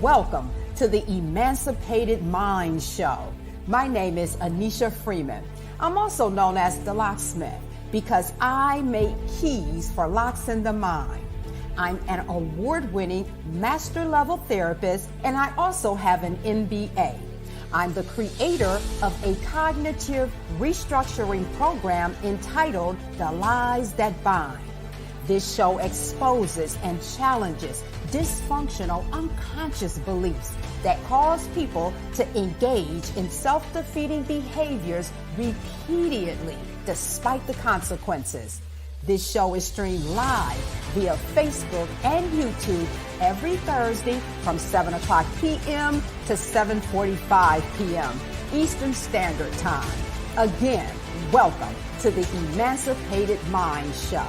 Welcome to the Emancipated Mind Show. My name is Anneshia Freeman. I'm also known as the locksmith because I make keys for locks in the mind. I'm an award-winning master-level therapist, and I also have an MBA. I'm the creator of a cognitive restructuring program entitled The Lies That Bind. This show exposes and challenges dysfunctional, unconscious beliefs that cause people to engage in self-defeating behaviors repeatedly, despite the consequences. This show is streamed live via Facebook and YouTube every Thursday from 7 o'clock p.m. to 7:45 p.m. Eastern Standard Time. Again, welcome to the Emancipated Mind Show.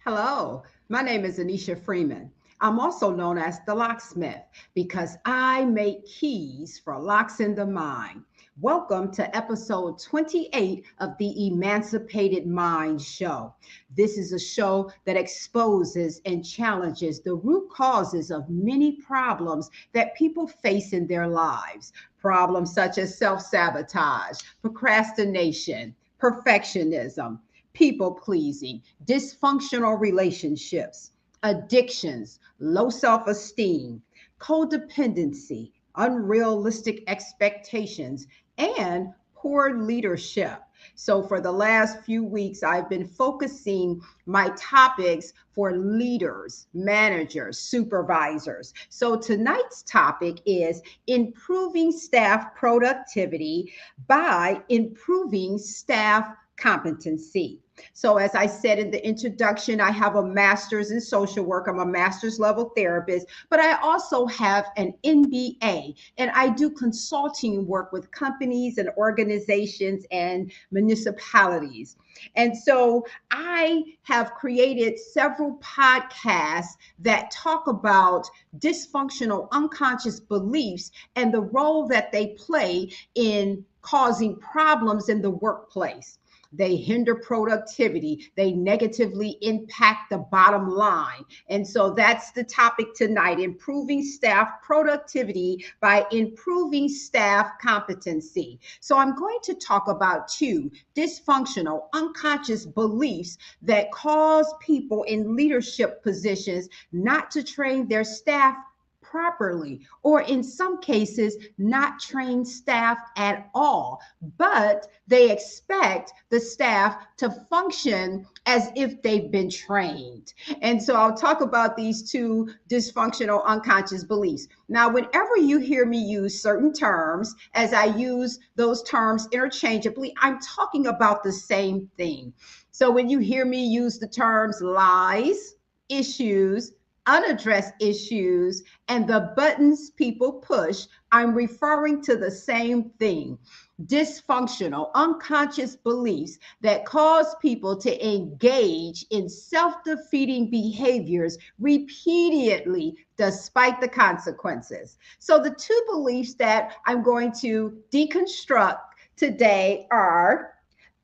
Hello, my name is Anneshia Freeman. I'm also known as the locksmith because I make keys for locks in the mind. Welcome to episode 28 of the Emancipated Mind Show. This is a show that exposes and challenges the root causes of many problems that people face in their lives. Problems such as self-sabotage, procrastination, perfectionism, people-pleasing, dysfunctional relationships, addictions, low self-esteem, codependency, unrealistic expectations, and poor leadership. So for the last few weeks, I've been focusing my topics for leaders, managers, supervisors. So tonight's topic is improving staff productivity by improving staff competency. So as I said in the introduction, I have a master's in social work. I'm a master's level therapist, but I also have an MBA, and I do consulting work with companies and organizations and municipalities. And so I have created several podcasts that talk about dysfunctional unconscious beliefs and the role that they play in causing problems in the workplace. They hinder productivity. They negatively impact the bottom line. And so that's the topic tonight, improving staff productivity by improving staff competency. So I'm going to talk about two dysfunctional, unconscious beliefs that cause people in leadership positions not to train their staff properly, or in some cases, not train staff at all, but they expect the staff to function as if they've been trained. And so I'll talk about these two dysfunctional unconscious beliefs. Now, whenever you hear me use certain terms, as I use those terms interchangeably, I'm talking about the same thing. So when you hear me use the terms lies, issues, unaddressed issues, and the buttons people push, I'm referring to the same thing. Dysfunctional, unconscious beliefs that cause people to engage in self-defeating behaviors repeatedly, despite the consequences. So the two beliefs that I'm going to deconstruct today are: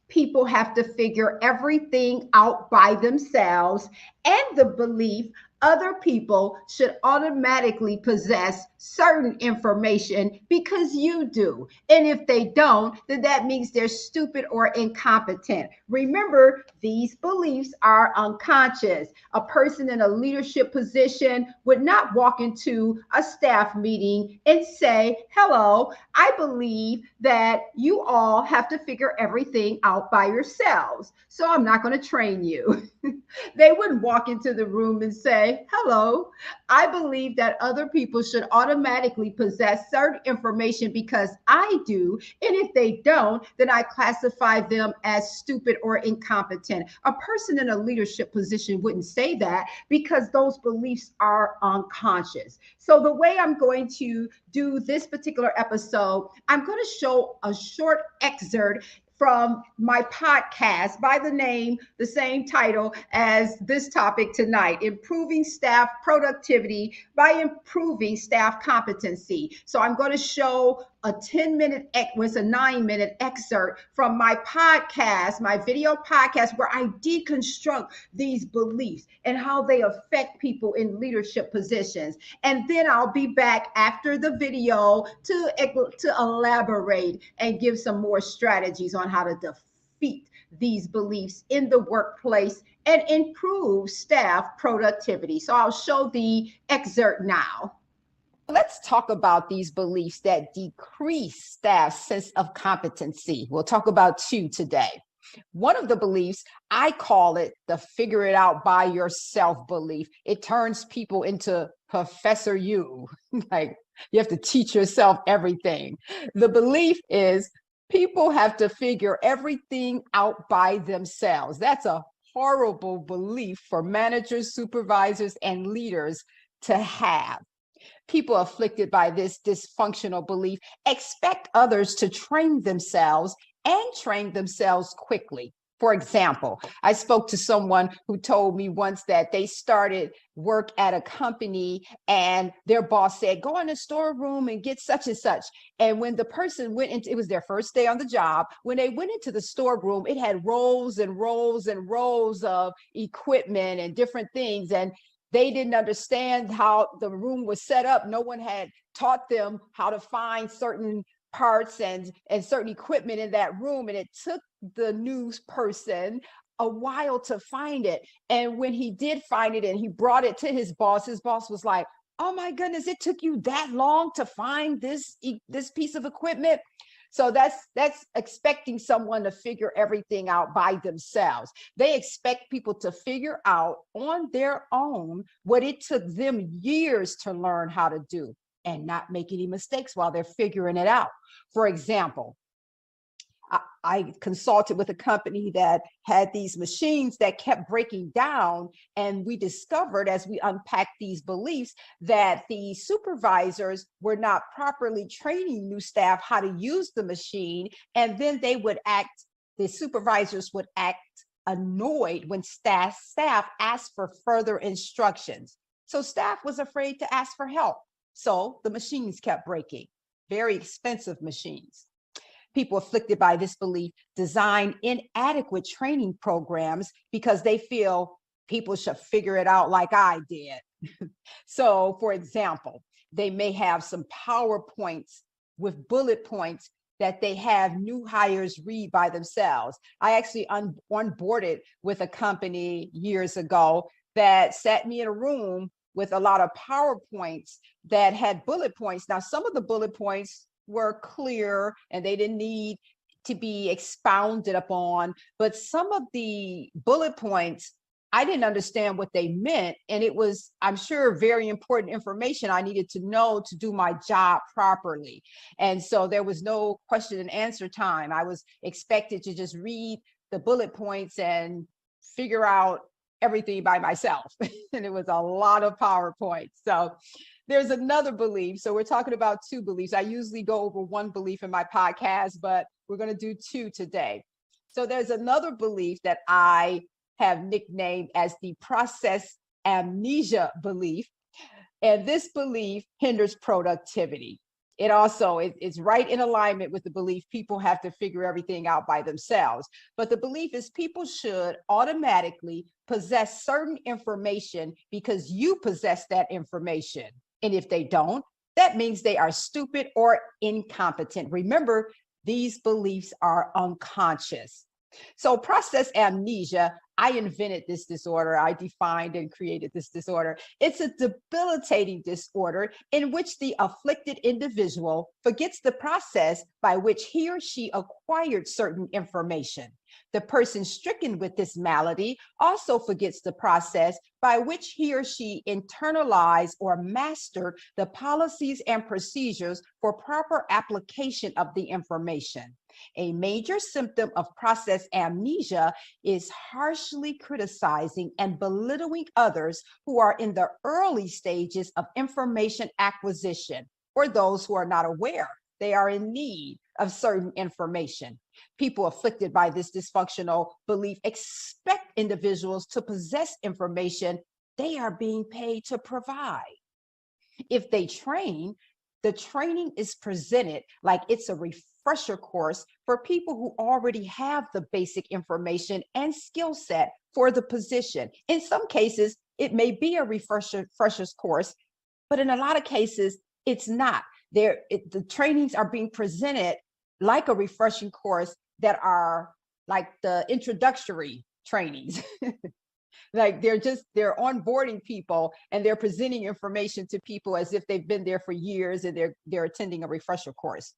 people have to figure everything out by themselves, and the belief other people should automatically possess certain information because you do. And if they don't, then that means they're stupid or incompetent. Remember, these beliefs are unconscious. A person in a leadership position would not walk into a staff meeting and say, "Hello, I believe that you all have to figure everything out by yourselves, so I'm not going to train you." They wouldn't walk into the room and say, "Hello, I believe that other people should automatically possess certain information because I do. And if they don't, then I classify them as stupid or incompetent." A person in a leadership position wouldn't say that because those beliefs are unconscious. So the way I'm going to do this particular episode, I'm going to show a short excerpt from my podcast by the same title as this topic tonight, improving staff productivity by improving staff competency. So I'm going to show a 10-minute, was a 9-minute excerpt from my podcast, my video podcast, where I deconstruct these beliefs and how they affect people in leadership positions. And then I'll be back after the video to elaborate and give some more strategies on how to defeat these beliefs in the workplace and improve staff productivity. So I'll show the excerpt now. Let's talk about these beliefs that decrease staff's sense of competency. We'll talk about two today. One of the beliefs, I call it the figure it out by yourself belief. It turns people into Professor You. Like, you have to teach yourself everything. The belief is people have to figure everything out by themselves. That's a horrible belief for managers, supervisors, and leaders to have. People afflicted by this dysfunctional belief expect others to train themselves and train themselves quickly. For example, I spoke to someone who told me once that they started work at a company and their boss said, go in the storeroom and get such and such. And when the person went into, it was their first day on the job, when they went into the storeroom, it had rows and rows and rows of equipment and different things. And they didn't understand how the room was set up. No one had taught them how to find certain parts and certain equipment in that room. And it took the new person a while to find it. And when he did find it and he brought it to his boss was like, oh my goodness, it took you that long to find this piece of equipment. So that's expecting someone to figure everything out by themselves. They expect people to figure out on their own what it took them years to learn how to do and not make any mistakes while they're figuring it out. For example, I consulted with a company that had these machines that kept breaking down. And we discovered as we unpacked these beliefs that the supervisors were not properly training new staff how to use the machine. And then the supervisors would act annoyed when staff asked for further instructions. So staff was afraid to ask for help. So the machines kept breaking, very expensive machines. People afflicted by this belief design inadequate training programs because they feel people should figure it out like I did. So, for example, they may have some PowerPoints with bullet points that they have new hires read by themselves. I actually onboarded with a company years ago that sat me in a room with a lot of PowerPoints that had bullet points. Now, some of the bullet points were clear and they didn't need to be expounded upon, but some of the bullet points, I didn't understand what they meant. And it was, I'm sure, very important information I needed to know to do my job properly. And so there was no question and answer time. I was expected to just read the bullet points and figure out everything by myself. And it was a lot of PowerPoints. So there's another belief. So we're talking about two beliefs. I usually go over one belief in my podcast, but we're going to do two today. So there's another belief that I have nicknamed as the process amnesia belief. And this belief hinders productivity. It also is right in alignment with the belief people have to figure everything out by themselves. But the belief is people should automatically possess certain information because you possess that information. And if they don't, that means they are stupid or incompetent. Remember, these beliefs are unconscious. So process amnesia, I invented this disorder. I defined and created this disorder. It's a debilitating disorder in which the afflicted individual forgets the process by which he or she acquired certain information. The person stricken with this malady also forgets the process by which he or she internalized or mastered the policies and procedures for proper application of the information. A major symptom of process amnesia is harshly criticizing and belittling others who are in the early stages of information acquisition, or those who are not aware they are in need of certain information. People afflicted by this dysfunctional belief expect individuals to possess information they are being paid to provide. If they train, The training is presented like it's a refresher course for people who already have the basic information and skill set for the position. In some cases, it may be a refresher's course, but in a lot of cases, it's not. The trainings are being presented like a refreshing course that are like the introductory trainings. Like they're onboarding people and they're presenting information to people as if they've been there for years and they're attending a refresher course.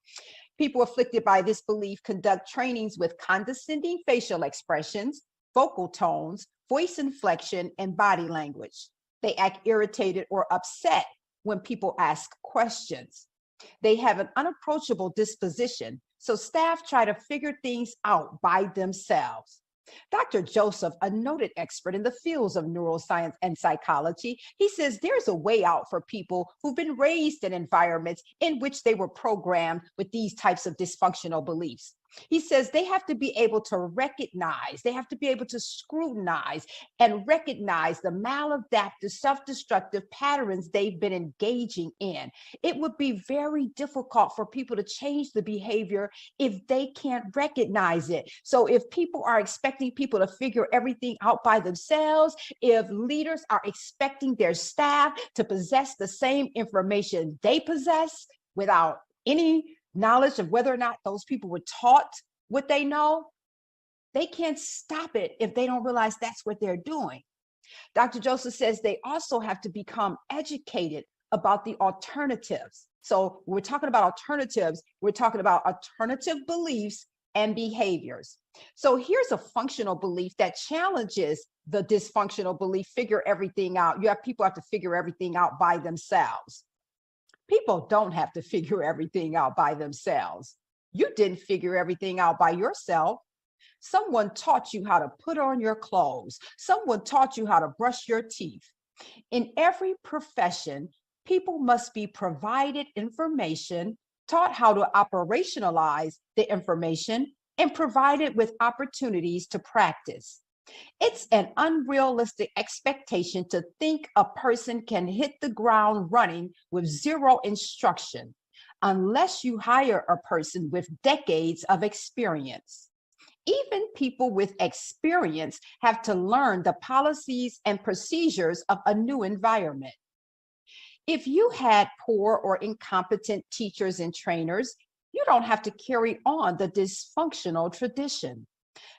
People afflicted by this belief conduct trainings with condescending facial expressions, vocal tones, voice inflection, and body language. They act irritated or upset when people ask questions. They have an unapproachable disposition, so staff try to figure things out by themselves. Dr. Joseph, a noted expert in the fields of neuroscience and psychology, he says there's a way out for people who've been raised in environments in which they were programmed with these types of dysfunctional beliefs. He says they have to be able to recognize, they have to be able to scrutinize and recognize the maladaptive, self-destructive patterns they've been engaging in. It would be very difficult for people to change the behavior if they can't recognize it. So if people are expecting people to figure everything out by themselves, if leaders are expecting their staff to possess the same information they possess without any knowledge of whether or not those people were taught what they know, they can't stop it if they don't realize that's what they're doing. Dr. Joseph says they also have to become educated about the alternatives. So we're talking about alternatives, we're talking about alternative beliefs and behaviors. So here's a functional belief that challenges the dysfunctional belief, figure everything out. You have people have to figure everything out by themselves. People don't have to figure everything out by themselves. You didn't figure everything out by yourself. Someone taught you how to put on your clothes. Someone taught you how to brush your teeth. In every profession, people must be provided information, taught how to operationalize the information, and provided with opportunities to practice. It's an unrealistic expectation to think a person can hit the ground running with zero instruction, unless you hire a person with decades of experience. Even people with experience have to learn the policies and procedures of a new environment. If you had poor or incompetent teachers and trainers, you don't have to carry on the dysfunctional tradition.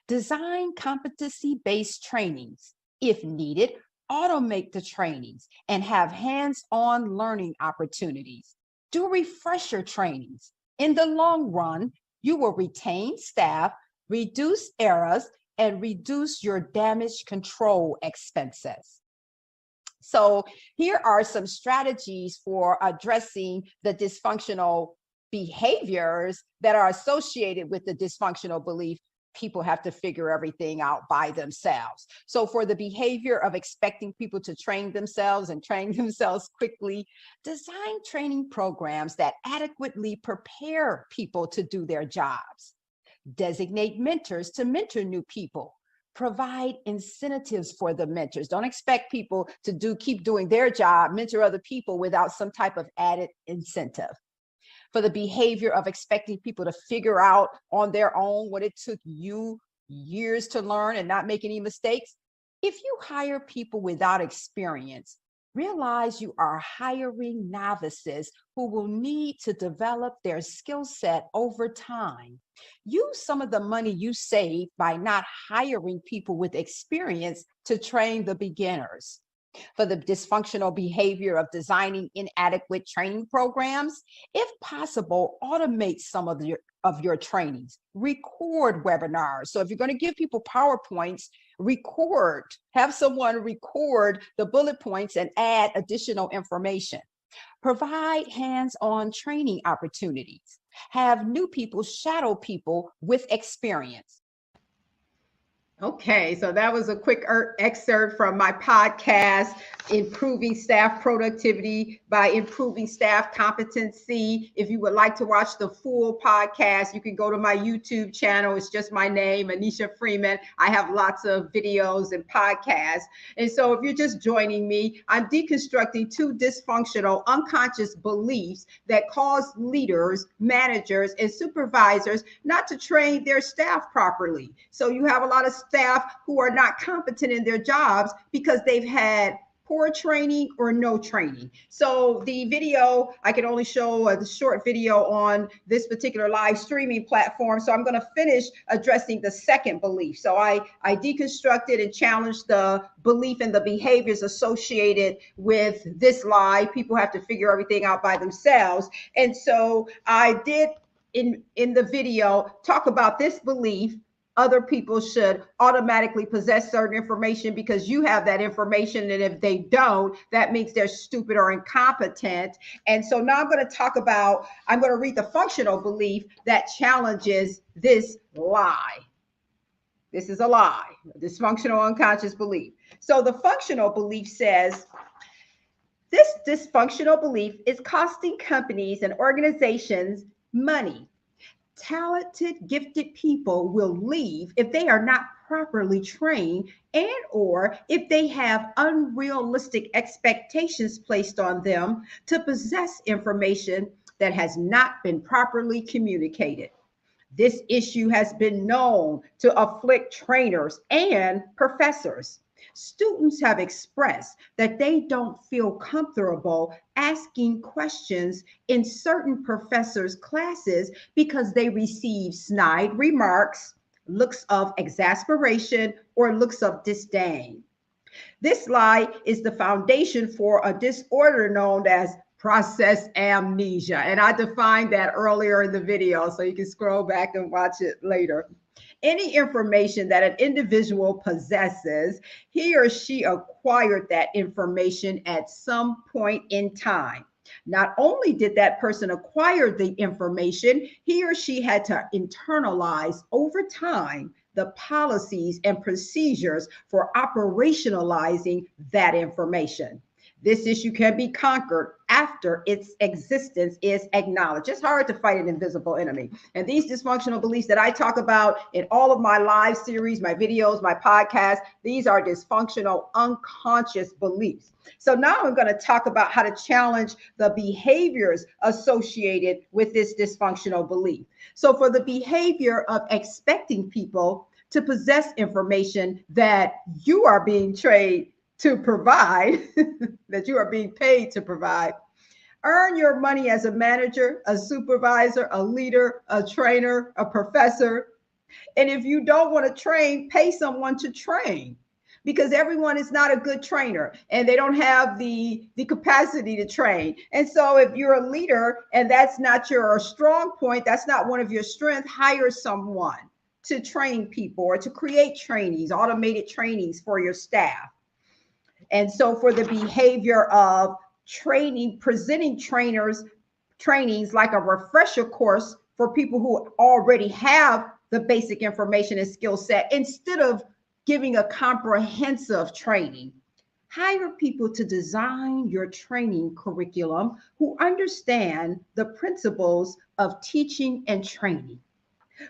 Design competency-based trainings. If needed, automate the trainings and have hands-on learning opportunities. Do refresher trainings. In the long run, you will retain staff, reduce errors, and reduce your damage control expenses. So here are some strategies for addressing the dysfunctional behaviors that are associated with the dysfunctional belief. People have to figure everything out by themselves. So for the behavior of expecting people to train themselves and train themselves quickly, design training programs that adequately prepare people to do their jobs. Designate mentors to mentor new people. Provide incentives for the mentors. Don't expect people to keep doing their job, mentor other people without some type of added incentive. For the behavior of expecting people to figure out on their own what it took you years to learn and not make any mistakes. If you hire people without experience, realize you are hiring novices who will need to develop their skill set over time. Use some of the money you save by not hiring people with experience to train the beginners. For the dysfunctional behavior of designing inadequate training programs, if possible, automate some of your trainings. Record webinars. So if you're going to give people PowerPoints, have someone record the bullet points and add additional information. Provide hands-on training opportunities. Have new people shadow people with experience. Okay, so that was a quick excerpt from my podcast, Improving Staff Productivity by Improving Staff Competency. If you would like to watch the full podcast, you can go to my YouTube channel. It's just my name, Anneshia Freeman. I have lots of videos and podcasts. And so if you're just joining me, I'm deconstructing two dysfunctional, unconscious beliefs that cause leaders, managers, and supervisors not to train their staff properly. So you have a lot of staff who are not competent in their jobs because they've had poor training or no training. So the video, I can only show a short video on this particular live streaming platform. So I'm going to finish addressing the second belief. So I deconstructed and challenged the belief and the behaviors associated with this lie. People have to figure everything out by themselves. And so I did in the video talk about this belief: other people should automatically possess certain information because you have that information. And if they don't, that means they're stupid or incompetent. And so now I'm going to read the functional belief that challenges this lie. This is a lie, a dysfunctional unconscious belief. So the functional belief says, this dysfunctional belief is costing companies and organizations money. Talented, gifted people will leave if they are not properly trained and or if they have unrealistic expectations placed on them to possess information that has not been properly communicated. This issue has been known to afflict trainers and professors. Students have expressed that they don't feel comfortable asking questions in certain professors' classes because they receive snide remarks, looks of exasperation, or looks of disdain. This lie is the foundation for a disorder known as process amnesia. And I defined that earlier in the video, so you can scroll back and watch it later. Any information that an individual possesses, he or she acquired that information at some point in time. Not only did that person acquire the information, he or she had to internalize over time the policies and procedures for operationalizing that information. This issue can be conquered after its existence is acknowledged. It's hard to fight an invisible enemy. And these dysfunctional beliefs that I talk about in all of my live series, my videos, my podcasts, these are dysfunctional, unconscious beliefs. So now I'm going to talk about how to challenge the behaviors associated with this dysfunctional belief. So for the behavior of expecting people to possess information that you are being trained to provide, that you are being paid to provide, earn your money as a manager, a supervisor, a leader, a trainer, a professor. And if you don't want to train, pay someone to train, because everyone is not a good trainer and they don't have the capacity to train. And so if you're a leader and that's not your strong point, that's not one of your strengths, hire someone to train people or to create trainings, automated trainings for your staff. And so for the behavior of training, presenting trainings like a refresher course for people who already have the basic information and skill set, instead of giving a comprehensive training, hire people to design your training curriculum who understand the principles of teaching and training.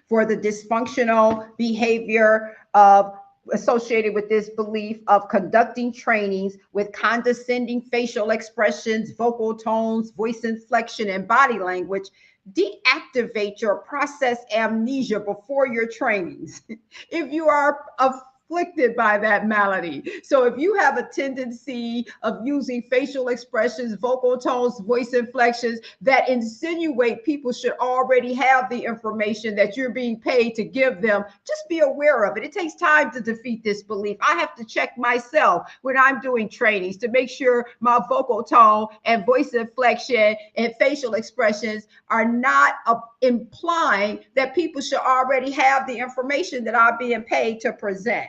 For the dysfunctional behavior of associated with this belief of conducting trainings with condescending facial expressions, vocal tones, voice inflection, and body language, deactivate your process amnesia before your trainings if you are afflicted by that malady. So if you have a tendency of using facial expressions, vocal tones, voice inflections that insinuate people should already have the information that you're being paid to give them, just be aware of it. It takes time to defeat this belief. I have to check myself when I'm doing trainings to make sure my vocal tone and voice inflection and facial expressions are not implying that people should already have the information that I'm being paid to present.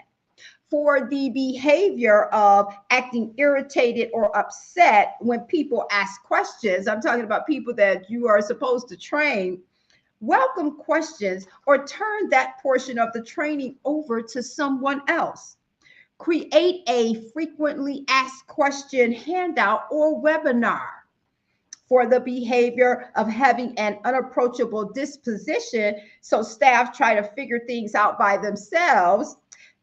For the behavior of acting irritated or upset when people ask questions, I'm talking about people that you are supposed to train. welcome questions, or turn that portion of the training over to someone else. Create a frequently asked question handout or webinar. For the behavior of having an unapproachable disposition, so staff try to figure things out by themselves.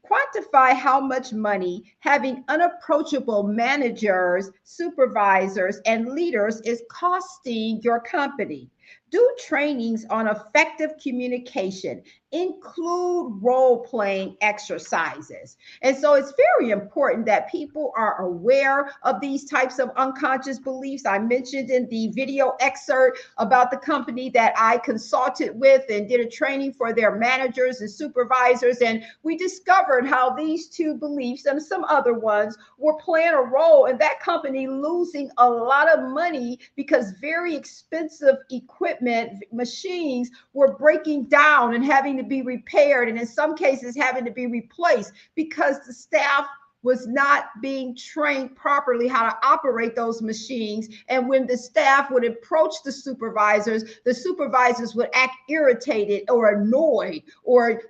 Quantify how much money having unapproachable managers, supervisors, and leaders is costing your company. Do trainings on effective communication. Include role-playing exercises. And so it's very important that people are aware of these types of unconscious beliefs. I mentioned in the video excerpt about the company that I consulted with and did a training for their managers and supervisors. And we discovered how these two beliefs and some other ones were playing a role in that company losing a lot of money because very expensive equipment, machines were breaking down and having to be repaired, and in some cases having to be replaced because the staff was not being trained properly how to operate those machines. And when the staff would approach the supervisors would act irritated or annoyed or,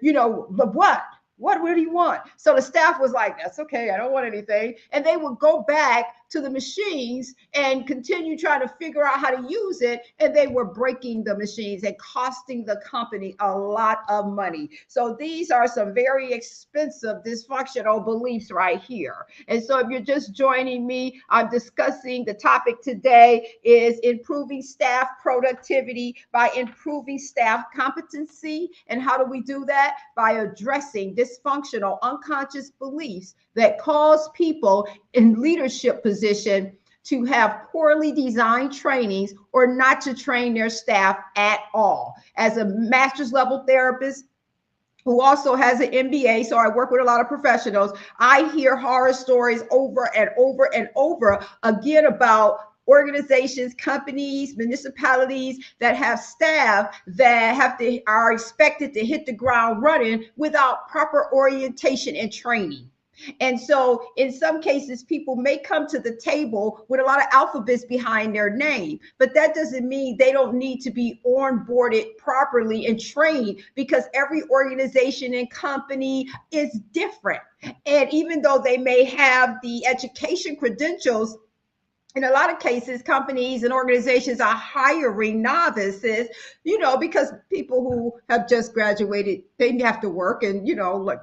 but what do you want? So the staff was like, that's okay, I don't want anything. And they would go back to the machines and continue trying to figure out how to use it. And they were breaking the machines and costing the company a lot of money. So these are some very expensive dysfunctional beliefs right here. And so if you're just joining me, I'm discussing the topic today is improving staff productivity by improving staff competency. And how do we do that? By addressing dysfunctional unconscious beliefs that cause people in leadership position to have poorly designed trainings or not to train their staff at all. As a master's level therapist who also has an MBA, so I work with a lot of professionals, I hear horror stories over and over and over again about organizations, companies, municipalities that have staff that are expected to hit the ground running without proper orientation and training. And so in some cases, people may come to the table with a lot of alphabets behind their name, but that doesn't mean they don't need to be onboarded properly and trained, because every organization and company is different. And even though they may have the education credentials, in a lot of cases, companies and organizations are hiring novices, because people who have just graduated, they have to work and,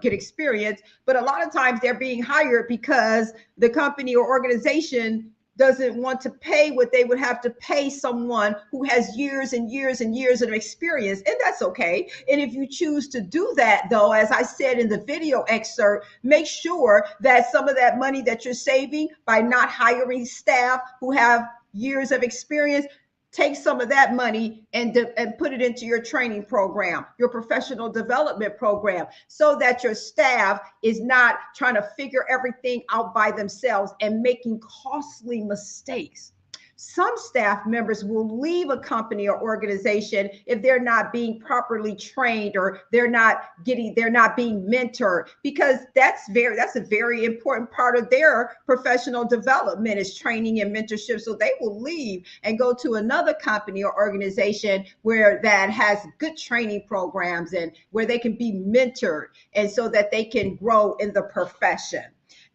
get experience. But a lot of times they're being hired because the company or organization doesn't want to pay what they would have to pay someone who has years and years and years of experience. And that's okay. And if you choose to do that, though, as I said in the video excerpt, make sure that some of that money that you're saving by not hiring staff who have years of experience, take some of that money and put it into your training program, your professional development program, so that your staff is not trying to figure everything out by themselves and making costly mistakes. Some staff members will leave a company or organization if they're not being properly trained or they're not being mentored, because that's a very important part of their professional development is training and mentorship. So they will leave and go to another company or organization where that has good training programs and where they can be mentored, and so that they can grow in the profession.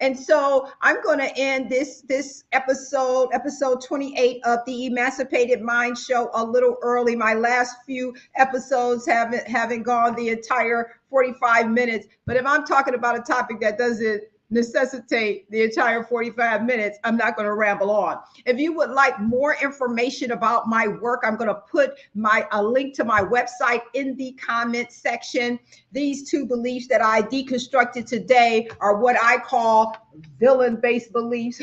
And so I'm going to end this episode 28 of the Emancipated Mind Show a little early. My last few episodes haven't gone the entire 45 minutes. But if I'm talking about a topic that doesn't necessitate the entire 45 minutes, I'm not going to ramble on. If you would like more information about my work, I'm going to put a link to my website in the comment section. These two beliefs that I deconstructed today are what I call villain-based beliefs.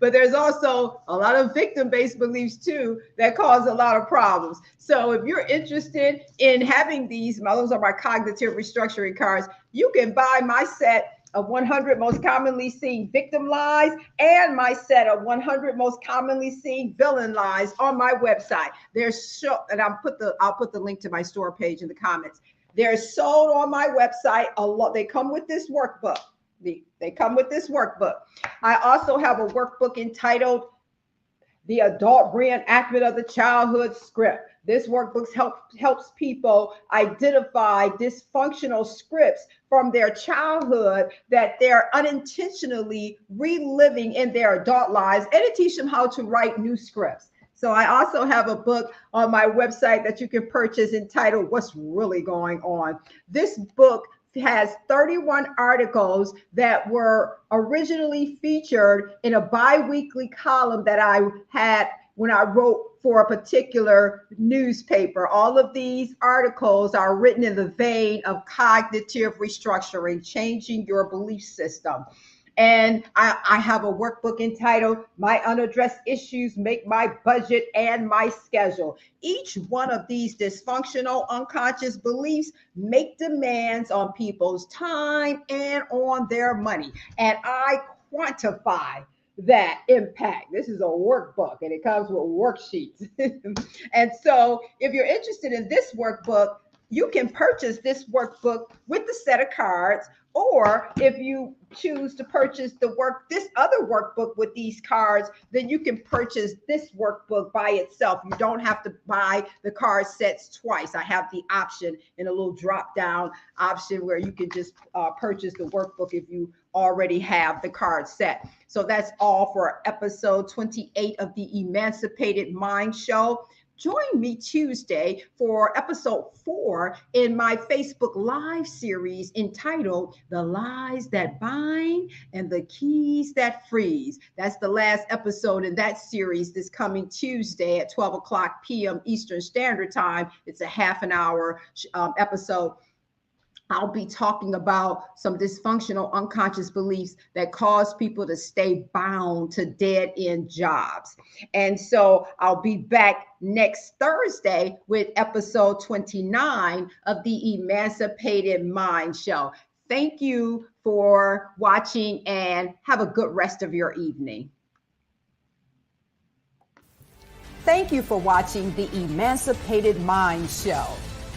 But there's also a lot of victim-based beliefs too that cause a lot of problems. So if you're interested in having those are my cognitive restructuring cards, you can buy my set of 100 most commonly seen victim lies and my set of 100 most commonly seen villain lies on my website. And I'll put the link to my store page in the comments. They're sold on my website. They come with this workbook. They come with this workbook. I also have a workbook entitled The Adult Reenactment of the Childhood Script. This workbook helps people identify dysfunctional scripts from their childhood that they're unintentionally reliving in their adult lives, and it teaches them how to write new scripts. So I also have a book on my website that you can purchase entitled What's Really Going On. This book has 31 articles that were originally featured in a bi-weekly column that I had when I wrote for a particular newspaper. All of these articles are written in the vein of cognitive restructuring, changing your belief system. And I have a workbook entitled My Unaddressed Issues Make My Budget and My Schedule. Each one of these dysfunctional unconscious beliefs make demands on people's time and on their money. And I quantify that impact. This is a workbook and it comes with worksheets. And so if you're interested in this workbook, you can purchase this workbook with the set of cards, or if you choose to purchase this other workbook with these cards, then you can purchase this workbook by itself. You don't have to buy the card sets twice. I have the option in a little drop down option where you can just purchase the workbook if you already have the card set. So that's all for episode 28 of the Emancipated Mind Show. Join me Tuesday for episode 4 in my Facebook Live series entitled The Lies That Bind and the Keys That Freeze. That's the last episode in that series this coming Tuesday at 12 o'clock p.m. Eastern Standard Time. It's a half an hour episode. I'll be talking about some dysfunctional unconscious beliefs that cause people to stay bound to dead-end jobs. And so I'll be back next Thursday with episode 29 of the Emancipated Mind Show. Thank you for watching and have a good rest of your evening. Thank you for watching the Emancipated Mind Show.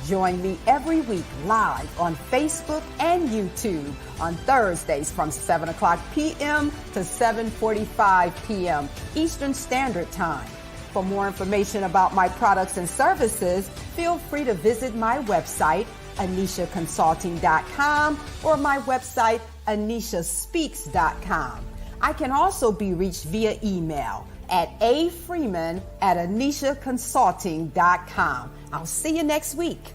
Join me every week live on Facebook and YouTube on Thursdays from 7 o'clock p.m. to 7:45 p.m. Eastern Standard Time. For more information about my products and services, feel free to visit my website, AnnesiaConsulting.com, or my website, AnnesiaSpeaks.com. I can also be reached via email at afreeman@AnnesiaConsulting.com. I'll see you next week.